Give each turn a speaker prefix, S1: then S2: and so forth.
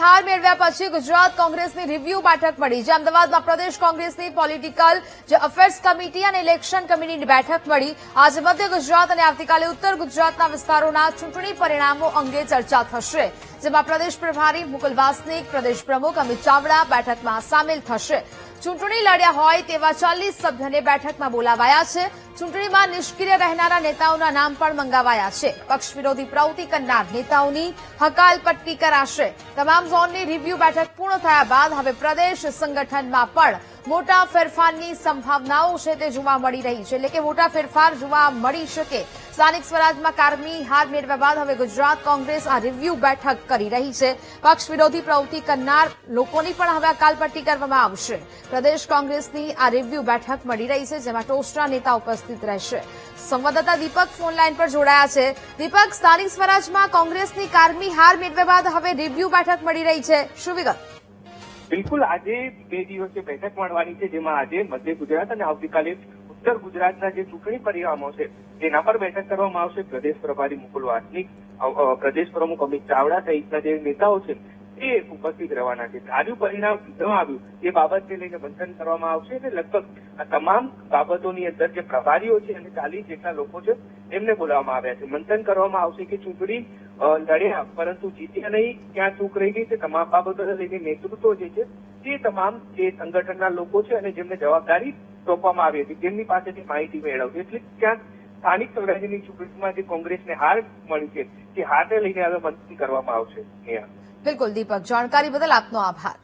S1: હાર મેળવ્યા પછી ગુજરાત કોંગ્રેસની રિવ્યુ બેઠક મળી, જે અમદાવાદમાં પ્રદેશ કોંગ્રેસની પોલિટિકલ અફેર્સ કમિટી અને ઇલેક્શન કમિટીની બેઠક મળી। આજે મધ્ય ગુજરાત અને આવતીકાલે ઉત્તર ગુજરાતના વિસ્તારોના ચૂંટણી પરિણામો અંગે ચર્ચા થશે, જેમાં પ્રદેશ પ્રભારી મુકુલ વાસનિક, પ્રદેશ પ્રમુખ અમિત ચાવડા બેઠકમાં સામેલ થશે। ચૂંટણી લડ્યા હોય તેવા 40 સભ્યોને બેઠકમાં બોલાવાયા છે। ચૂંટણીમાં નિષ્ક્રિય રહેનારા નેતાઓના નામ પણ મંગાવાયા છે। પક્ષ વિરોધી પ્રવૃત્તિ કરનાર નેતાઓની હકાલપટ્ટી કરાશે। તમામ ઝોનની રિવ્યુ બેઠક પૂર્ણ થયા બાદ હવે પ્રદેશ સંગઠનમાં પણ મોટા ફેરફારની સંભાવનાઓ છે તે જોવા મળી રહી છે, એટલે કે મોટા ફેરફાર જોવા મળી શકે। સ્થાનિક સ્વરાજમાં કારમી હાર મેળવ્યા બાદ હવે ગુજરાત કોંગ્રેસ આ રિવ્યુ બેઠક કરી રહી છે। પક્ષ વિરોધી પ્રવૃત્તિ કરનાર લોકોની પણ હવે હકાલપટ્ટી કરવામાં આવશે। પ્રદેશ કોંગ્રેસની આ રિવ્યુ બેઠક મળી રહી છે, જેમાં ટોચના નેતા ઉપસ્થિત રહેશે। સંવાદદાતા દીપક ફોનલાઈન પર જોડાયા છે। દીપક, સ્થાનિક સ્વરાજમાં કોંગ્રેસની કારમી હાર મેળવ્યા બાદ હવે રિવ્યુ બેઠક મળી રહી છે, શું વિગત?
S2: બિલકુલ, આજે 2 દિવસીય બેઠક મળવાની છે, જેમાં આજે મધ્ય ગુજરાત અને આવતીકાલે ઉત્તર ગુજરાતના જે ચૂંટણી પરિણામો છે તેના પર બેઠક કરવામાં આવશે। પ્રદેશ પ્રભારી મુકુલ વાસનિક, પ્રદેશ પ્રમુખ અમિત ચાવડા સહિતના જે નેતાઓ છે તે ઉપસ્થિત રહેવાના છે। સારું પરિણામ ન આવ્યું એ બાબતને લઈને મંથન કરવામાં આવશે અને લગભગ આ તમામ બાબતોની અંદર જે પ્રભારીઓ છે અને 40 જેટલા લોકો છે એમને બોલાવવામાં આવ્યા છે। મંથન કરવામાં આવશે કે ચૂંટણી લડ્યા પરંતુ જીત્યા નહીં, ક્યાં ચૂક રહી ગઈ, તે તમામ બાબતોને લઈને નેતૃત્વ જે છે તે તમામ જે સંગઠનના લોકો છે અને જેમને જવાબદારી સોંપવામાં આવી હતી તેમની પાસેથી માહિતી મેળવશે। એટલે ક્યાંક સ્થાનિક સ્વરાજ્યની ચૂંટણીમાં જે કોંગ્રેસને હાર મળી છે તે હારને લઈને હવે મંથન કરવામાં આવશે।
S1: બિલકુલ દીપક, જાણકારી બદલ આપનો આભાર।